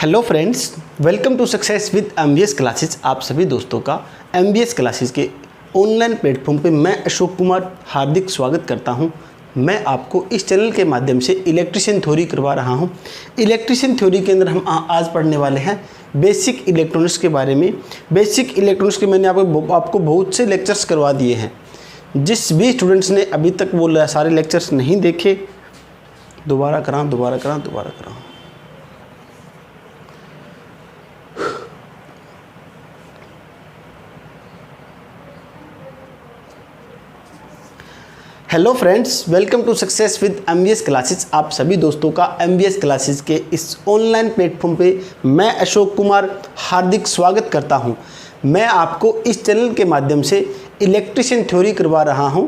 Hello friends, welcome to success with MBS classes. आप सभी दोस्तों का एमबीएस क्लासेस के ऑनलाइन प्लेटफॉर्म पे मैं अशोक कुमार हार्दिक स्वागत करता हूं। मैं आपको इस चैनल के माध्यम से इलेक्ट्रिशियन थ्योरी करवा रहा हूं। इलेक्ट्रिशियन थ्योरी के अंदर हम आज पढ़ने वाले हैं बेसिक इलेक्ट्रॉनिक्स के बारे में। बेसिक इलेक्ट्रॉनिक्स के मैंने आपको बहुत से लेक्चर्स करवा दिए हैं। जिस भी स्टूडेंट्स ने अभी तक वो सारे लेक्चर्स नहीं देखे, दोबारा करां। Hello friends, welcome to success with MBS classes. आप सभी दोस्तों का एमबीएस क्लासेस के इस ऑनलाइन प्लेटफॉर्म पे मैं अशोक कुमार हार्दिक स्वागत करता हूं। मैं आपको इस चैनल के माध्यम से इलेक्ट्रिशियन थ्योरी करवा रहा हूं,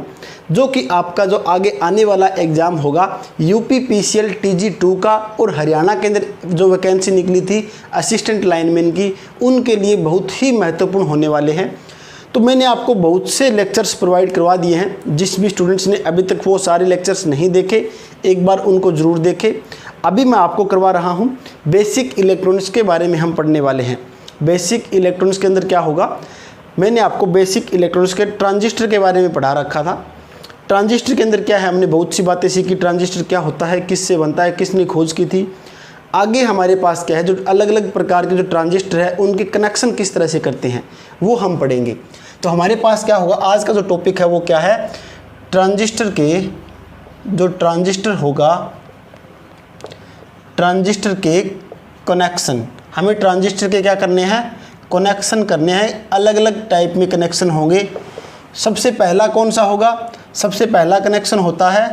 जो कि आपका जो आगे आने वाला एग्ज़ाम होगा यूपीपीसीएल TG2 का और हरियाणा के अंदर जो वैकेंसी निकली थी असिस्टेंट लाइनमैन की, उनके लिए बहुत ही महत्वपूर्ण होने वाले हैं। तो मैंने आपको बहुत से लेक्चर्स प्रोवाइड करवा दिए हैं। जिस भी स्टूडेंट्स ने अभी तक वो सारे लेक्चर्स नहीं देखे, एक बार उनको ज़रूर देखें। अभी मैं आपको करवा रहा हूँ बेसिक इलेक्ट्रॉनिक्स के बारे में हम पढ़ने वाले हैं। बेसिक इलेक्ट्रॉनिक्स के अंदर क्या होगा, मैंने आपको बेसिक इलेक्ट्रॉनिक्स के ट्रांजिस्टर के बारे में पढ़ा रखा था। ट्रांजिस्टर के अंदर क्या है, हमने बहुत सी बातें सीखी। ट्रांजिस्टर क्या होता है, किससे बनता है, किसने खोज की थी। आगे हमारे पास क्या है, जो अलग अलग प्रकार के जो ट्रांजिस्टर है उनके कनेक्शन किस तरह से करते हैं वो हम पढ़ेंगे। तो हमारे पास क्या होगा, आज का जो टॉपिक है वो क्या है, ट्रांजिस्टर के जो ट्रांजिस्टर होगा, ट्रांजिस्टर के कनेक्शन। हमें ट्रांजिस्टर के क्या करने हैं, कनेक्शन करने हैं। अलग अलग टाइप में कनेक्शन होंगे। सबसे पहला कौन सा होगा, सबसे पहला कनेक्शन होता है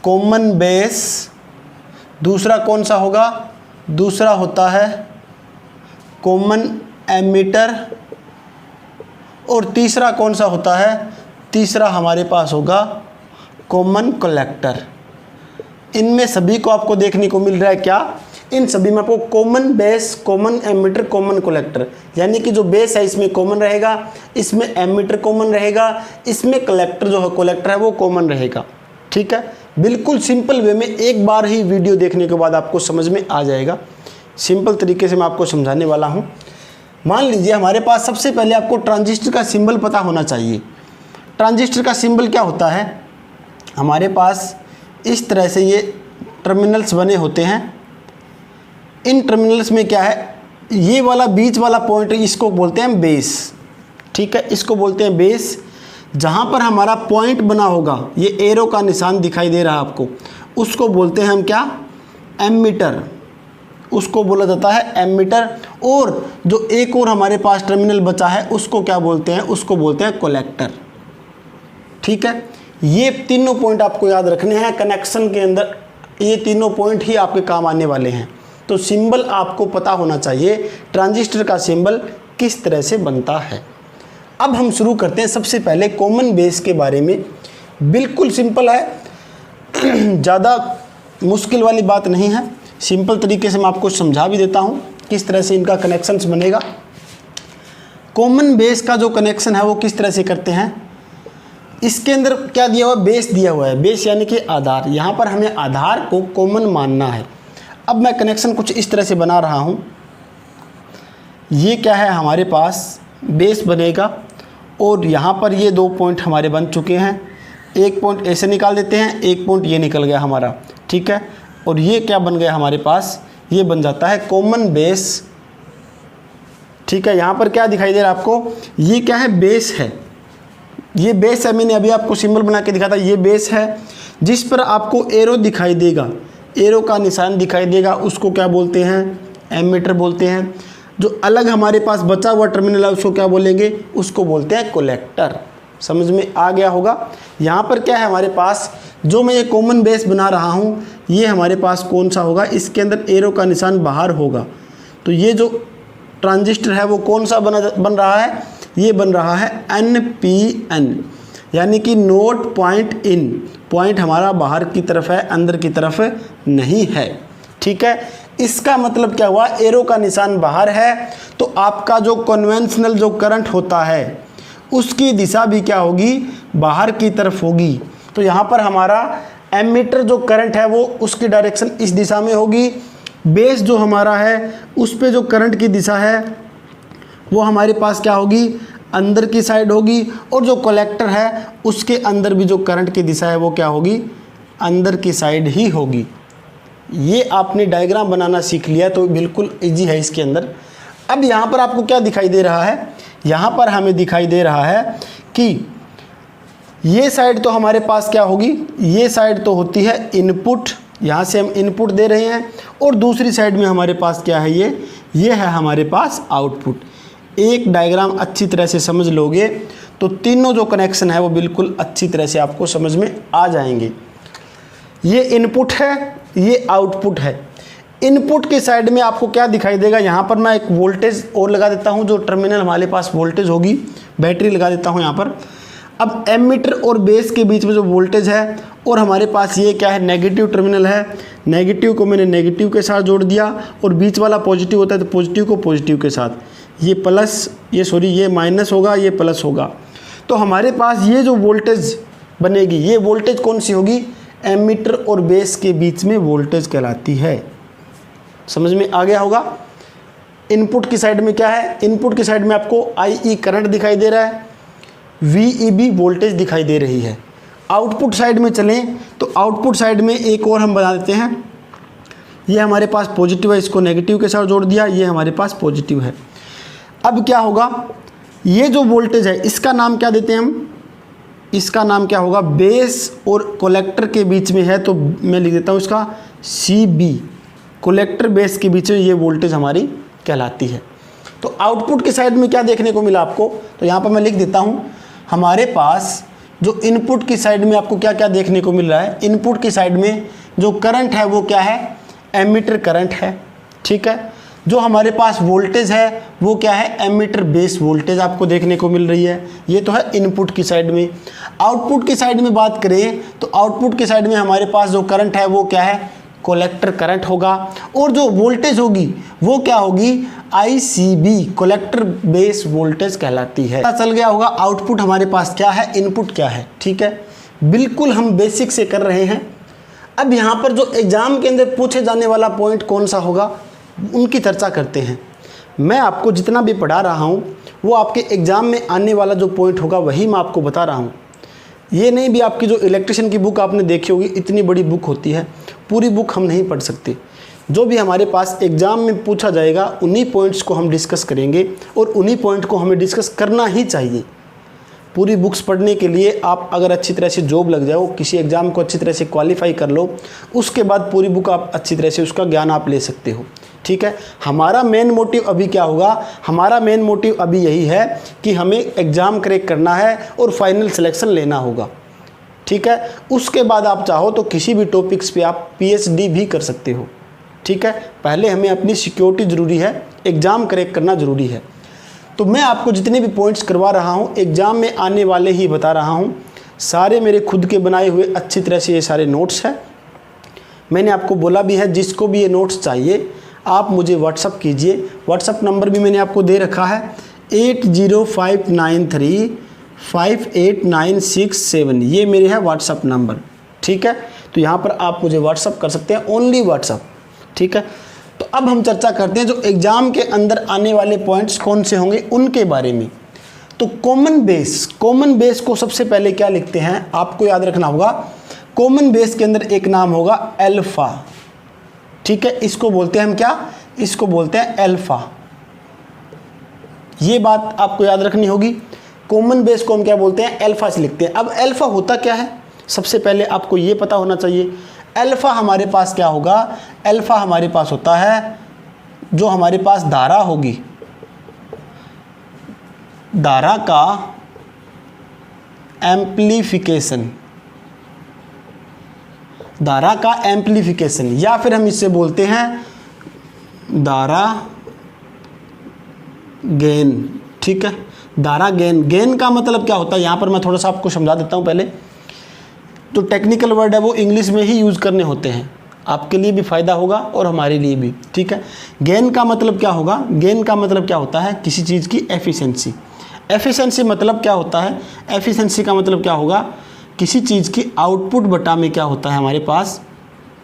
कॉमन बेस। दूसरा कौन सा होगा, दूसरा होता है कॉमन एमीटर। और तीसरा कौन सा होता है, तीसरा हमारे पास होगा कॉमन कलेक्टर। इनमें सभी को आपको देखने को मिल रहा है क्या, इन सभी में आपको common base, common ammeter, common collector, यानी कि जो बेस है इसमें कॉमन रहेगा, इसमें एमीटर कॉमन रहेगा, इसमें कलेक्टर जो है कलेक्टर है वो कॉमन रहेगा। ठीक है, बिल्कुल सिंपल वे में एक बार ही वीडियो देखने के बाद आपको समझ में आ जाएगा। सिंपल तरीके से मैं आपको समझाने वाला हूँ। मान लीजिए हमारे पास सबसे पहले आपको ट्रांजिस्टर का सिंबल पता होना चाहिए। ट्रांजिस्टर का सिंबल क्या होता है, हमारे पास इस तरह से ये टर्मिनल्स बने होते हैं। इन टर्मिनल्स में क्या है, ये वाला बीच वाला पॉइंट, इसको बोलते हैं बेस। ठीक है, इसको बोलते हैं बेस। जहाँ पर हमारा पॉइंट बना होगा, ये एरो का निशान दिखाई दे रहा है आपको, उसको बोलते हैं हम क्या, एमीटर। उसको बोला जाता है एमीटर। और जो एक और हमारे पास टर्मिनल बचा है उसको क्या बोलते हैं, उसको बोलते हैं कलेक्टर। ठीक है, ये तीनों पॉइंट आपको याद रखने हैं कनेक्शन के अंदर। ये तीनों पॉइंट ही आपके काम आने वाले हैं। तो सिंबल आपको पता होना चाहिए, ट्रांजिस्टर का सिंबल किस तरह से बनता है। अब हम शुरू करते हैं सबसे पहले कॉमन बेस के बारे में। बिल्कुल सिंपल है, ज़्यादा मुश्किल वाली बात नहीं है। सिंपल तरीके से मैं आपको समझा भी देता हूँ किस तरह से इनका कनेक्शंस बनेगा। कॉमन बेस का जो कनेक्शन है वो किस तरह से करते हैं, इसके अंदर क्या दिया हुआ है, बेस दिया हुआ है। बेस यानी कि आधार। यहाँ पर हमें आधार को कॉमन मानना है। अब मैं कनेक्शन कुछ इस तरह से बना रहा हूँ। ये क्या है, हमारे पास बेस बनेगा और यहाँ पर ये दो पॉइंट हमारे बन चुके हैं। एक पॉइंट ऐसे निकाल देते हैं, एक पॉइंट ये निकल गया हमारा। ठीक है, और ये क्या बन गया हमारे पास, ये बन जाता है कॉमन बेस। ठीक है, यहाँ पर क्या दिखाई दे रहा है आपको, ये क्या है, बेस है। ये बेस है, मैंने अभी आपको सिंबल बना के दिखा था, ये बेस है। जिस पर आपको एरो दिखाई देगा, एरो का निशान दिखाई देगा, उसको क्या बोलते हैं, एमीटर बोलते हैं। जो अलग हमारे पास बचा हुआ टर्मिनल है उसको क्या बोलेंगे, उसको बोलते हैं कलेक्टर। समझ में आ गया होगा। यहाँ पर क्या है हमारे पास, जो मैं ये कॉमन बेस बना रहा हूँ, ये हमारे पास कौन सा होगा, इसके अंदर एरो का निशान बाहर होगा। तो ये जो ट्रांजिस्टर है वो कौन सा बन रहा है, ये बन रहा है NPN, यानी कि नोट पॉइंट इन। पॉइंट हमारा बाहर की तरफ है, अंदर की तरफ नहीं है। ठीक है, इसका मतलब क्या हुआ, एरो का निशान बाहर है तो आपका जो कन्वेंशनल जो करंट होता है उसकी दिशा भी क्या होगी, बाहर की तरफ होगी। तो यहाँ पर हमारा एमीटर जो करंट है वो उसकी डायरेक्शन इस दिशा में होगी बेस जो हमारा है उस पे जो करंट की दिशा है वो हमारे पास क्या होगी, अंदर की साइड होगी, और जो कलेक्टर है उसके अंदर भी जो करंट की दिशा है वो क्या होगी, अंदर की साइड ही होगी। ये आपने डायग्राम बनाना सीख लिया तो बिल्कुल इजी है इसके अंदर। अब यहाँ पर आपको क्या दिखाई दे रहा है, यहाँ पर हमें दिखाई दे रहा है कि ये साइड तो हमारे पास क्या होगी, ये साइड तो होती है इनपुट, यहाँ से हम इनपुट दे रहे हैं, और दूसरी साइड में हमारे पास क्या है, ये है हमारे पास आउटपुट। एक डायग्राम अच्छी तरह से समझ लोगे तो तीनों जो कनेक्शन है वो बिल्कुल अच्छी तरह से आपको समझ में आ जाएंगे। ये इनपुट है, ये आउटपुट है। इनपुट की साइड में आपको क्या दिखाई देगा, यहाँ पर मैं एक वोल्टेज और लगा देता हूँ, जो टर्मिनल हमारे पास वोल्टेज होगी, बैटरी लगा देता हूँ यहाँ पर। अब एमीटर और बेस के बीच में जो वोल्टेज है, और हमारे पास ये क्या है, नेगेटिव टर्मिनल है, नेगेटिव को मैंने नेगेटिव के साथ जोड़ दिया, और बीच वाला पॉजिटिव होता है तो पॉजिटिव को पॉजिटिव के साथ, ये प्लस, ये माइनस होगा, ये प्लस होगा। तो हमारे पास ये जो वोल्टेज बनेगी, ये वोल्टेज कौन सी होगी, एमीटर और बेस के बीच में वोल्टेज कहलाती है। समझ में आ गया होगा। इनपुट की साइड में क्या है, इनपुट की साइड में आपको IE करंट दिखाई दे रहा है, VEB वोल्टेज दिखाई दे रही है। आउटपुट साइड में चलें तो आउटपुट साइड में एक और हम बना देते हैं, ये हमारे पास पॉजिटिव है, इसको नेगेटिव के साथ जोड़ दिया, ये हमारे पास पॉजिटिव है। अब क्या होगा, ये जो वोल्टेज है इसका नाम क्या देते हैं हम, इसका नाम क्या होगा, बेस और कलेक्टर के बीच में है, तो मैं लिख देता हूँ इसका CB, कलेक्टर बेस के बीच में ये वोल्टेज हमारी कहलाती है। तो आउटपुट की साइड में क्या देखने को मिला आपको, तो यहाँ पर मैं लिख देता हूँ, हमारे पास जो इनपुट की साइड में आपको क्या क्या देखने को मिल रहा है, इनपुट की साइड में जो करंट है वो क्या है, एमीटर करंट है, ठीक है। जो हमारे पास वोल्टेज है वो क्या है, एमीटर बेस वोल्टेज आपको देखने को मिल रही है, ये तो है इनपुट की साइड में। आउटपुट की साइड में बात करें तो आउटपुट की साइड में हमारे पास जो करंट है वो क्या है, कलेक्टर करंट होगा, और जो वोल्टेज होगी वो क्या होगी, ICB, कलेक्टर बेस वोल्टेज कहलाती है। पता चल गया होगा आउटपुट हमारे पास क्या है, इनपुट क्या है, ठीक है। बिल्कुल हम बेसिक से कर रहे हैं। अब यहाँ पर जो एग्जाम के अंदर पूछे जाने वाला पॉइंट कौन सा होगा उनकी चर्चा करते हैं। मैं आपको जितना भी पढ़ा रहा हूँ वो आपके एग्ज़ाम में आने वाला जो पॉइंट होगा वही मैं आपको बता रहा हूँ। ये नहीं भी आपकी जो इलेक्ट्रिशियन की बुक आपने देखी होगी, इतनी बड़ी बुक होती है, पूरी बुक हम नहीं पढ़ सकते। जो भी हमारे पास एग्ज़ाम में पूछा जाएगा उन्हीं पॉइंट्स को हम डिस्कस करेंगे, और उन्हीं पॉइंट को हमें डिस्कस करना ही चाहिए। पूरी बुक्स पढ़ने के लिए आप अगर अच्छी तरह से जॉब लग जाओ, किसी एग्ज़ाम को अच्छी तरह से क्वालिफाई कर लो, उसके बाद पूरी बुक आप अच्छी तरह से उसका ज्ञान आप ले सकते हो, ठीक है। हमारा मेन मोटिव अभी क्या होगा, हमारा मेन मोटिव अभी यही है कि हमें एग्ज़ाम क्रैक करना है और फाइनल सिलेक्शन लेना होगा, ठीक है। उसके बाद आप चाहो तो किसी भी टॉपिक्स पे आप PhD भी कर सकते हो, ठीक है। पहले हमें अपनी सिक्योरिटी ज़रूरी है, एग्ज़ाम क्रैक करना ज़रूरी है। तो मैं आपको जितने भी पॉइंट्स करवा रहा हूँ एग्ज़ाम में आने वाले ही बता रहा हूँ। सारे मेरे खुद के बनाए हुए अच्छी तरह से ये सारे नोट्स हैं। मैंने आपको बोला भी है जिसको भी ये नोट्स चाहिए आप मुझे व्हाट्सअप कीजिए। व्हाट्सअप नंबर भी मैंने आपको दे रखा है 8059358967, ये मेरे है व्हाट्सअप नंबर, ठीक है। तो यहाँ पर आप मुझे व्हाट्सअप कर सकते हैं, ओनली व्हाट्सअप, ठीक है। तो अब हम चर्चा करते हैं जो एग्ज़ाम के अंदर आने वाले पॉइंट्स कौन से होंगे उनके बारे में। तो कॉमन बेस को सबसे पहले क्या लिखते हैं आपको याद रखना होगा। कॉमन बेस के अंदर एक नाम होगा अल्फा, ठीक है। इसको बोलते हैं हम क्या, इसको बोलते हैं अल्फा। ये बात आपको याद रखनी होगी। कॉमन बेस को हम क्या बोलते हैं, अल्फा से लिखते हैं। अब अल्फा होता क्या है सबसे पहले आपको ये पता होना चाहिए। अल्फा हमारे पास क्या होगा, अल्फा हमारे पास होता है जो हमारे पास धारा होगी, धारा का एम्प्लीफिकेशन, धारा का एम्प्लीफिकेशन, या फिर हम इससे बोलते हैं धारा गेन, ठीक है। धारा गेन, गेन का मतलब क्या होता है यहाँ पर मैं थोड़ा सा आपको समझा देता हूँ। पहले तो टेक्निकल वर्ड है वो इंग्लिश में ही यूज़ करने होते हैं, आपके लिए भी फ़ायदा होगा और हमारे लिए भी, ठीक है। गेन का मतलब क्या होगा, गेन का मतलब क्या होता है किसी चीज़ की एफिशिएंसी। एफिशिएंसी मतलब क्या होता है, एफिशिएंसी का मतलब क्या होगा किसी चीज़ की आउटपुट बटा में क्या होता है हमारे पास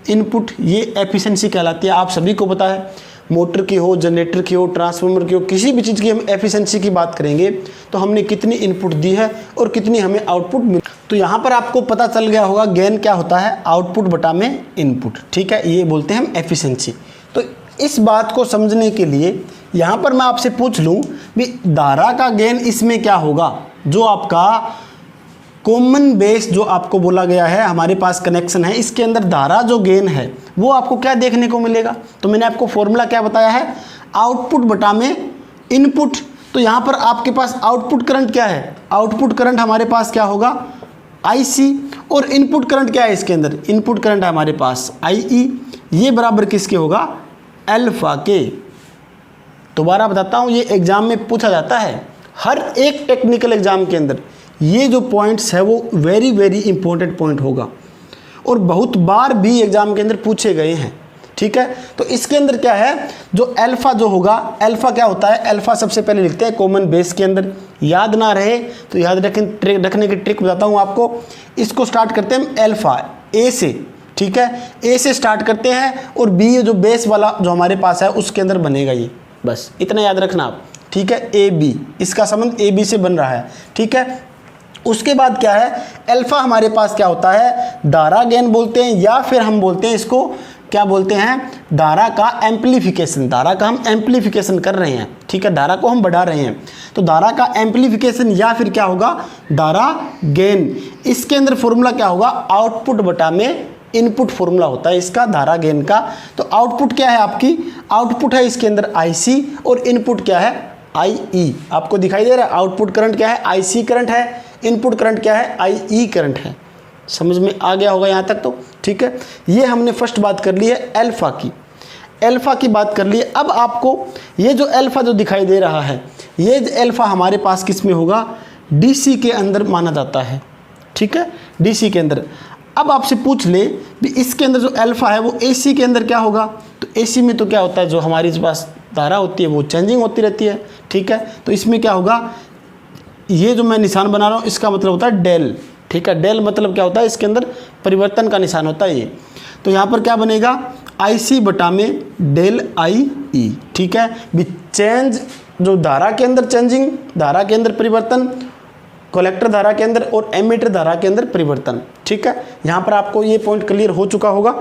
इनपुट, ये एफिशिएंसी कहलाती है। आप सभी को पता है, मोटर की हो, जनरेटर की हो, ट्रांसफार्मर की हो, किसी भी चीज़ की हम एफिशिएंसी की बात करेंगे तो हमने कितनी इनपुट दी है और कितनी हमें आउटपुट मिली। तो यहाँ पर आपको पता चल गया होगा गेन क्या होता है, आउटपुट बटा में इनपुट, ठीक है, ये बोलते हैं हम एफिशिएंसी। तो इस बात को समझने के लिए यहाँ पर मैं आपसे पूछ लूँ भी धारा का गेन इसमें क्या होगा, जो आपका कॉमन बेस जो आपको बोला गया है, हमारे पास कनेक्शन है, इसके अंदर धारा जो गेन है वो आपको क्या देखने को मिलेगा। तो मैंने आपको फॉर्मूला क्या बताया है, आउटपुट बटा में इनपुट। तो यहाँ पर आपके पास आउटपुट करंट क्या है, आउटपुट करंट हमारे पास क्या होगा, IC, और इनपुट करंट क्या है इसके अंदर, इनपुट करंट है हमारे पास IE। ये बराबर किसके होगा, अल्फा के। दोबारा बताता हूँ, ये एग्जाम में पूछा जाता है, हर एक टेक्निकल एग्जाम के अंदर ये जो पॉइंट्स है वो वेरी वेरी इंपॉर्टेंट पॉइंट होगा और बहुत बार भी एग्जाम के अंदर पूछे गए हैं, ठीक है। तो इसके अंदर क्या है, जो अल्फा जो होगा, अल्फा क्या होता है, अल्फा सबसे पहले लिखते हैं कॉमन बेस के अंदर। याद ना रहे तो याद रखने की ट्रिक बताता हूँ आपको। इसको स्टार्ट करते हैं हम अल्फा ए से, ठीक है, ए से स्टार्ट करते हैं और बी जो बेस वाला जो हमारे पास है उसके अंदर बनेगा ये, बस इतना याद रखना आप, ठीक है। ए बी, इसका संबंध ए बी से बन रहा है, ठीक है। उसके बाद क्या है, अल्फा हमारे पास क्या होता है, धारा गेन बोलते हैं, या फिर हम बोलते हैं इसको क्या बोलते हैं, धारा का एम्पलीफिकेशन। धारा का हम एम्पलीफिकेशन कर रहे हैं, ठीक है, धारा को हम बढ़ा रहे हैं, तो धारा का एम्पलीफिकेशन या फिर क्या होगा, धारा गेन। इसके अंदर फॉर्मूला क्या होगा, आउटपुट बटा में इनपुट फॉर्मूला होता है इसका, धारा गेन का। तो आउटपुट क्या है आपकी, आउटपुट है इसके अंदर IC और इनपुट क्या है IE। आपको दिखाई दे रहा है, आउटपुट करंट क्या है, IC करंट है, इनपुट करंट क्या है, IE करंट है। समझ में आ गया होगा यहाँ तक तो, ठीक है। ये हमने फर्स्ट बात कर ली है अल्फा की, अल्फा की बात कर ली है। अब आपको ये जो अल्फा जो दिखाई दे रहा है, ये अल्फा हमारे पास किस में होगा, DC के अंदर माना जाता है, ठीक है, DC के अंदर। अब आपसे पूछ ले भी इसके अंदर जो अल्फा है वो AC के अंदर क्या होगा, तो AC में तो क्या होता है, जो हमारे पास धारा होती है वो चेंजिंग होती रहती है, ठीक है। तो इसमें क्या होगा, ये जो मैं निशान बना रहा हूँ इसका मतलब होता है डेल, ठीक है। डेल मतलब क्या होता है, इसके अंदर परिवर्तन का निशान होता है ये। तो यहाँ पर क्या बनेगा, IC बटा में डेल IE, ठीक है। भी चेंज जो धारा के अंदर चेंजिंग, धारा के अंदर परिवर्तन, कलेक्टर धारा के अंदर और एमीटर धारा के अंदर परिवर्तन, ठीक है। यहाँ पर आपको ये पॉइंट क्लियर हो चुका होगा।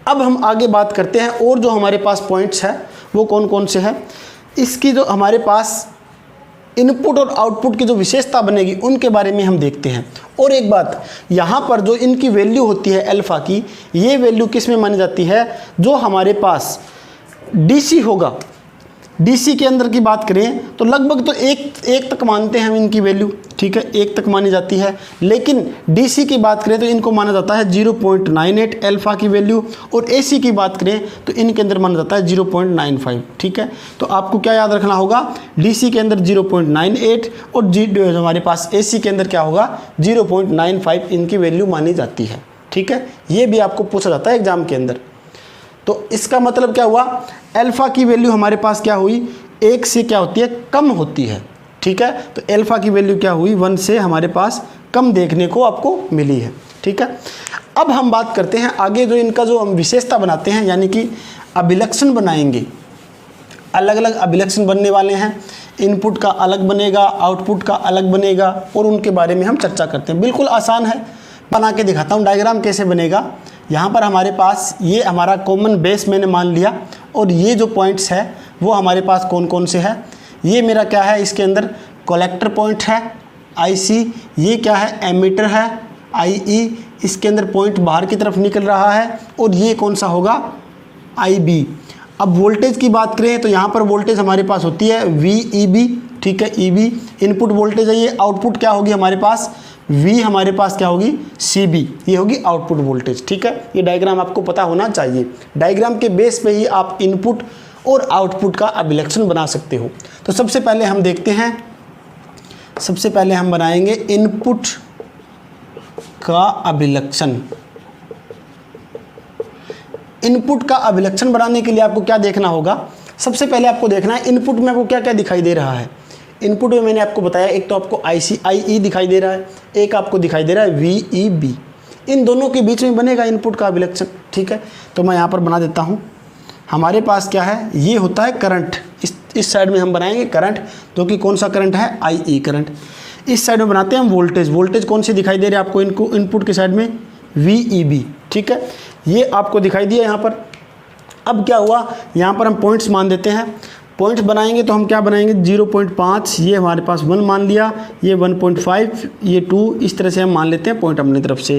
अब हम आगे बात करते हैं और जो हमारे पास पॉइंट्स हैं वो कौन कौन से हैं। इसकी जो हमारे पास इनपुट और आउटपुट की जो विशेषता बनेगी उनके बारे में हम देखते हैं। और एक बात, यहाँ पर जो इनकी वैल्यू होती है अल्फा की, ये वैल्यू किस में मानी जाती है, जो हमारे पास DC होगा, DC के अंदर की बात करें तो लगभग तो एक तक मानते हैं हम इनकी वैल्यू, ठीक है, 1 तक मानी जाती है। लेकिन DC की बात करें तो इनको माना जाता है 0.98 अल्फा की वैल्यू, और AC की बात करें तो इनके अंदर माना जाता है 0.95, ठीक है। तो आपको क्या याद रखना होगा, DC के अंदर 0.98 और जो हमारे पास AC के अंदर क्या होगा 0.95 इनकी वैल्यू मानी जाती है, ठीक है। ये भी आपको पूछा जाता है एग्जाम के अंदर। तो इसका मतलब क्या हुआ, अल्फा की वैल्यू हमारे पास क्या हुई, 1 से क्या होती है, कम होती है, ठीक है। तो अल्फा की वैल्यू क्या हुई, 1 से हमारे पास कम देखने को आपको मिली है, ठीक है। अब हम बात करते हैं आगे, जो इनका जो हम विशेषता बनाते हैं, यानी कि अभिलक्षण बनाएंगे। अलग अलग अभिलक्षण बनने वाले हैं, इनपुट का अलग बनेगा, आउटपुट का अलग बनेगा, और उनके बारे में हम चर्चा करते हैं। बिल्कुल आसान है, बना के दिखाता हूँ डायग्राम कैसे बनेगा। यहाँ पर हमारे पास ये हमारा कॉमन बेस मैंने मान लिया, और ये जो पॉइंट्स है वो हमारे पास कौन कौन से हैं। ये मेरा क्या है, इसके अंदर कलेक्टर पॉइंट है IC, ये क्या है, एमीटर है IE, इसके अंदर पॉइंट बाहर की तरफ निकल रहा है, और ये कौन सा होगा IB। अब वोल्टेज की बात करें तो यहाँ पर वोल्टेज हमारे पास होती है VEB, ठीक है, EB इनपुट वोल्टेज है ये। आउटपुट क्या होगी हमारे पास, V हमारे पास क्या होगी CB, ये होगी आउटपुट वोल्टेज, ठीक है। ये डायग्राम आपको पता होना चाहिए। डायग्राम के बेस पे ही आप इनपुट और आउटपुट का अभिलक्षण बना सकते हो। तो सबसे पहले हम देखते हैं, सबसे पहले हम बनाएंगे इनपुट का अभिलक्षण। इनपुट का अभिलक्षण बनाने के लिए आपको क्या देखना होगा, सबसे पहले आपको देखना है इनपुट में आपको क्या क्या दिखाई दे रहा है। इनपुट में मैंने आपको बताया, एक तो आपको IE दिखाई दे रहा है, एक आपको दिखाई दे रहा है VEB। इन दोनों के बीच में बनेगा इनपुट का अभिलक्षण। ठीक है, तो मैं यहाँ पर बना देता हूँ। हमारे पास क्या है, ये होता है करंट, इस साइड में हम बनाएंगे करंट, जो कि कौन सा करंट है, IE करंट। इस साइड में बनाते हैं हम वोल्टेज। वोल्टेज कौन सी दिखाई दे रही है आपको इनपुट की साइड में, VEB। ठीक है, ये आपको दिखाई दिया यहाँ पर। अब क्या हुआ, यहाँ पर हम पॉइंट्स मान देते हैं। पॉइंट्स बनाएंगे तो हम क्या बनाएंगे, 0.5, ये हमारे पास 1 मान लिया, ये 1.5, ये 2, इस तरह से हम मान लेते हैं पॉइंट अपनी तरफ से।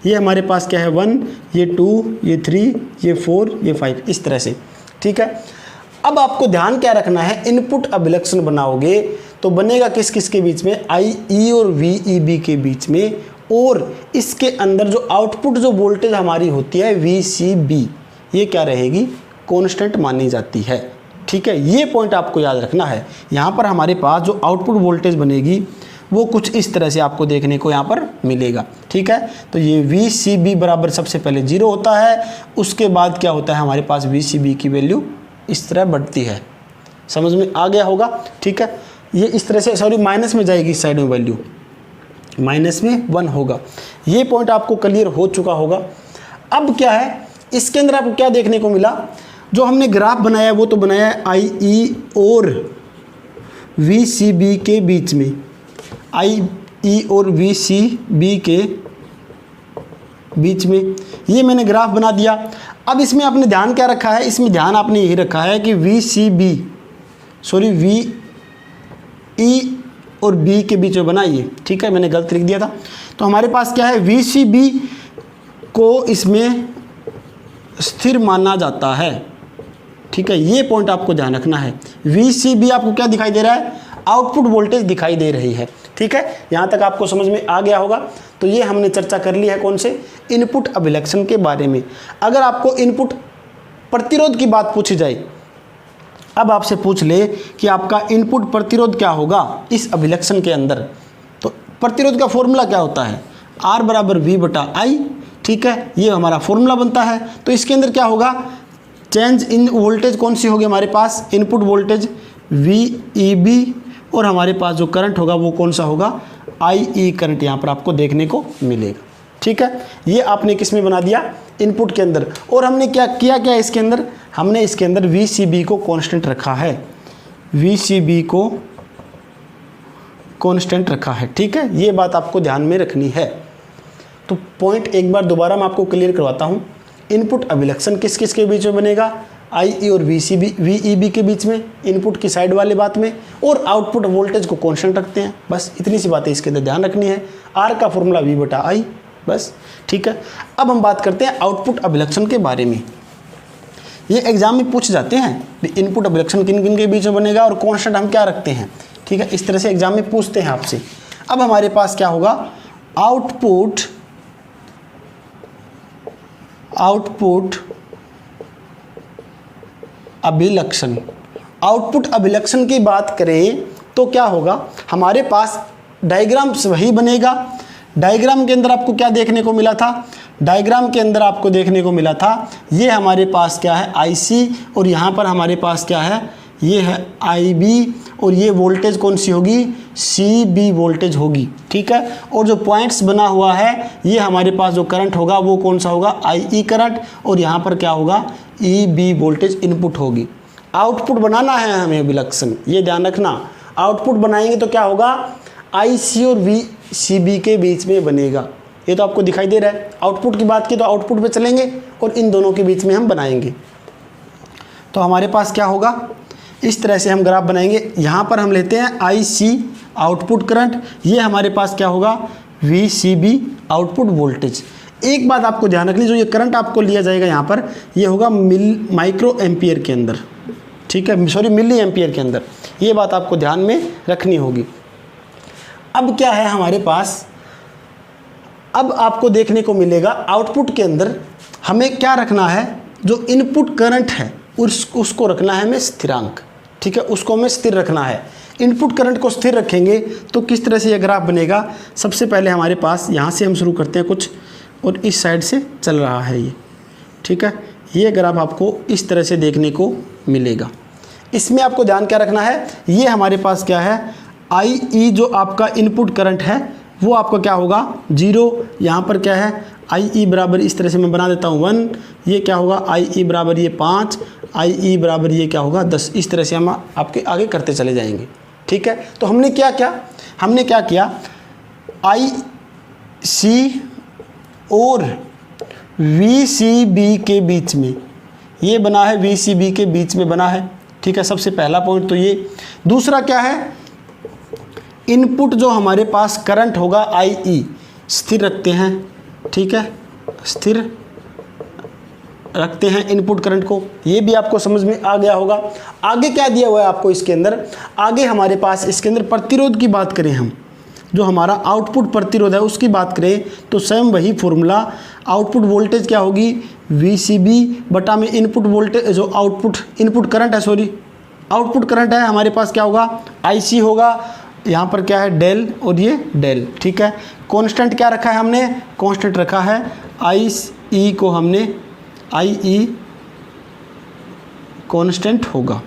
ये हमारे पास क्या है 1, ये 2, ये 3, ये 4, ये 5, इस तरह से। ठीक है, अब आपको ध्यान क्या रखना है, इनपुट अभिलक्षण बनाओगे तो बनेगा किस किस के बीच में, IE और VEB के बीच में, और इसके अंदर जो आउटपुट जो वोल्टेज हमारी होती है VCB, ये क्या रहेगी, कांस्टेंट मानी जाती है। ठीक है, ये पॉइंट आपको याद रखना है। यहाँ पर हमारे पास जो आउटपुट वोल्टेज बनेगी वो कुछ इस तरह से आपको देखने को यहाँ पर मिलेगा। ठीक है, तो ये VCB बराबर सबसे पहले 0 होता है, उसके बाद क्या होता है हमारे पास VCB की वैल्यू इस तरह बढ़ती है। समझ में आ गया होगा। ठीक है, ये इस तरह से, सॉरी माइनस में जाएगी इस साइड में, वैल्यू माइनस में 1 होगा। ये पॉइंट आपको क्लियर हो चुका होगा। अब क्या है, इसके अंदर आपको क्या देखने को मिला, जो हमने ग्राफ बनाया है वो तो बनाया है IE और VCB के बीच में, IE और VCB के बीच में, ये मैंने ग्राफ बना दिया। अब इसमें आपने ध्यान क्या रखा है, इसमें ध्यान आपने यही रखा है कि VE और B के बीच में बनाइए। ठीक है, मैंने गलत लिख दिया था। तो हमारे पास क्या है, VCB को इसमें स्थिर माना जाता है। ठीक है, ये पॉइंट आपको ध्यान रखना है। VCB आपको क्या दिखाई दे रहा है, आउटपुट वोल्टेज दिखाई दे रही है। ठीक है, यहाँ तक आपको समझ में आ गया होगा। तो ये हमने चर्चा कर ली है कौन से, इनपुट अभिलक्षण के बारे में। अगर आपको इनपुट प्रतिरोध की बात पूछी जाए, अब आपसे पूछ ले कि आपका इनपुट प्रतिरोध क्या होगा इस अभिलक्षण के अंदर, तो प्रतिरोध का फॉर्मूला क्या होता है, R बराबर V/I। ठीक है, ये हमारा फॉर्मूला बनता है। तो इसके अंदर क्या होगा, चेंज इन वोल्टेज कौन सी होगी हमारे पास, इनपुट वोल्टेज VEB, और हमारे पास जो करंट होगा वो कौन सा होगा, IE करंट यहाँ पर आपको देखने को मिलेगा। ठीक है, ये आपने किस में बना दिया, इनपुट के अंदर। और हमने क्या किया, क्या इसके अंदर, हमने इसके अंदर VCB को कांस्टेंट रखा है, VCB को कांस्टेंट रखा है। ठीक है, ये बात आपको ध्यान में रखनी है। तो पॉइंट एक बार दोबारा मैं आपको क्लियर करवाता हूँ। इनपुट अभिलक्षण किस किस के बीच में बनेगा, IE और VEB के बीच में, इनपुट की साइड वाले बात में, और आउटपुट वोल्टेज को कांस्टेंट रखते हैं। बस इतनी सी बातें इसके अंदर ध्यान रखनी है। R का फॉर्मूला V/I, बस। ठीक है, अब हम बात करते हैं आउटपुट अभिलक्षण के बारे में। ये एग्जाम में पूछ जाते हैं, इनपुट अभिलक्षण किन किन के बीच में बनेगा और कांस्टेंट हम क्या रखते हैं। ठीक है, इस तरह से एग्जाम में पूछते हैं आपसे। अब हमारे पास क्या होगा, आउटपुट अभिलक्षण। आउटपुट अभिलक्षण की बात करें तो क्या होगा, हमारे पास डायग्राम वही बनेगा। डायग्राम के अंदर आपको क्या देखने को मिला था, डायग्राम के अंदर आपको देखने को मिला था, ये हमारे पास क्या है IC, और यहाँ पर हमारे पास क्या है, ये है IB, और ये वोल्टेज कौन सी होगी, CB वोल्टेज होगी। ठीक है, और जो पॉइंट्स बना हुआ है ये हमारे पास जो करंट होगा वो कौन सा होगा, IE करंट, और यहाँ पर क्या होगा, EB वोल्टेज इनपुट होगी। आउटपुट बनाना है हमें अभिलक्षण, ये ध्यान रखना। आउटपुट बनाएंगे तो क्या होगा, IC और VCB के बीच में बनेगा। ये तो आपको दिखाई दे रहा है। आउटपुट की बात की तो आउटपुट पे चलेंगे और इन दोनों के बीच में हम बनाएंगे। तो हमारे पास क्या होगा, इस तरह से हम ग्राफ बनाएंगे। यहाँ पर हम लेते हैं IC आउटपुट करंट, ये हमारे पास क्या होगा, VCB आउटपुट वोल्टेज। एक बात आपको ध्यान रखनी, जो ये करंट आपको लिया जाएगा यहाँ पर, ये होगा माइक्रो एम्पियर के अंदर। ठीक है, सॉरी मिली एम्पियर के अंदर। ये बात आपको ध्यान में रखनी होगी। अब क्या है हमारे पास, अब आपको देखने को मिलेगा आउटपुट के अंदर हमें क्या रखना है, जो इनपुट करंट है उसको रखना है हमें स्थिरांक। ठीक है, उसको हमें स्थिर रखना है। इनपुट करंट को स्थिर रखेंगे तो किस तरह से यह ग्राफ बनेगा, सबसे पहले हमारे पास यहाँ से हम शुरू करते हैं कुछ, और इस साइड से चल रहा है ये। ठीक है, ये ग्राफ आपको इस तरह से देखने को मिलेगा। इसमें आपको ध्यान क्या रखना है, ये हमारे पास क्या है, IE जो आपका इनपुट करंट है वो आपका क्या होगा 0, यहाँ पर क्या है आई ई बराबर इस तरह से मैं बना देता हूँ 1, ये क्या होगा आई ई बराबर ये 5, आई ई बराबर ये क्या होगा 10। इस तरह से हम आपके आगे करते चले जाएंगे। ठीक है, तो हमने क्या किया, आई सी और वी सी बी के बीच में ये बना है, वी सी बी के बीच में बना है। ठीक है, सबसे पहला पॉइंट तो ये। दूसरा क्या है, इनपुट जो हमारे पास करंट होगा आई ई स्थिर रखते हैं। ठीक है, स्थिर रखते हैं इनपुट करंट को, ये भी आपको समझ में आ गया होगा। आगे क्या दिया हुआ है आपको इसके अंदर, आगे हमारे पास इसके अंदर प्रतिरोध की बात करें, हम जो हमारा आउटपुट प्रतिरोध है उसकी बात करें तो स्वयं वही फॉर्मूला, आउटपुट वोल्टेज क्या होगी VCB बटा में इनपुट वोल्टेज, जो आउटपुट इनपुट करंट है, सॉरी आउटपुट करंट है हमारे पास क्या होगा IC होगा, यहाँ पर क्या है डेल और ये डेल। ठीक है, कांस्टेंट क्या रखा है हमने, कांस्टेंट रखा है IE को हमने IE कांस्टेंट होगा।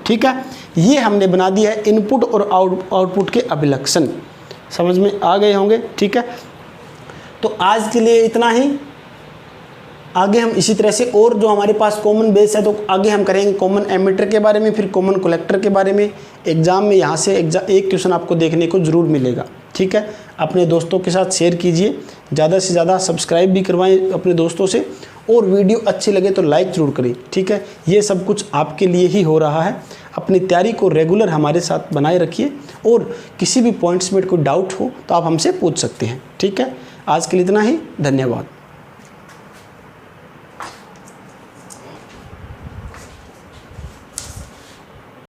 ठीक है, ये हमने बना दिया है इनपुट और आउटपुट के अभिलक्षण, समझ में आ गए होंगे। ठीक है, तो आज के लिए इतना ही। आगे हम इसी तरह से और जो हमारे पास कॉमन बेस है तो आगे हम करेंगे कॉमन एमीटर के बारे में, फिर कॉमन कलेक्टर के बारे में। एग्ज़ाम में यहाँ से एक क्वेश्चन आपको देखने को ज़रूर मिलेगा। ठीक है, अपने दोस्तों के साथ शेयर कीजिए, ज़्यादा से ज़्यादा सब्सक्राइब भी करवाएं अपने दोस्तों से, और वीडियो अच्छी लगे तो लाइक ज़रूर करें। ठीक है, ये सब कुछ आपके लिए ही हो रहा है। अपनी तैयारी को रेगुलर हमारे साथ बनाए रखिए, और किसी भी पॉइंट्स में कोई डाउट हो तो आप हमसे पूछ सकते हैं। ठीक है, आज के लिए इतना ही, धन्यवाद।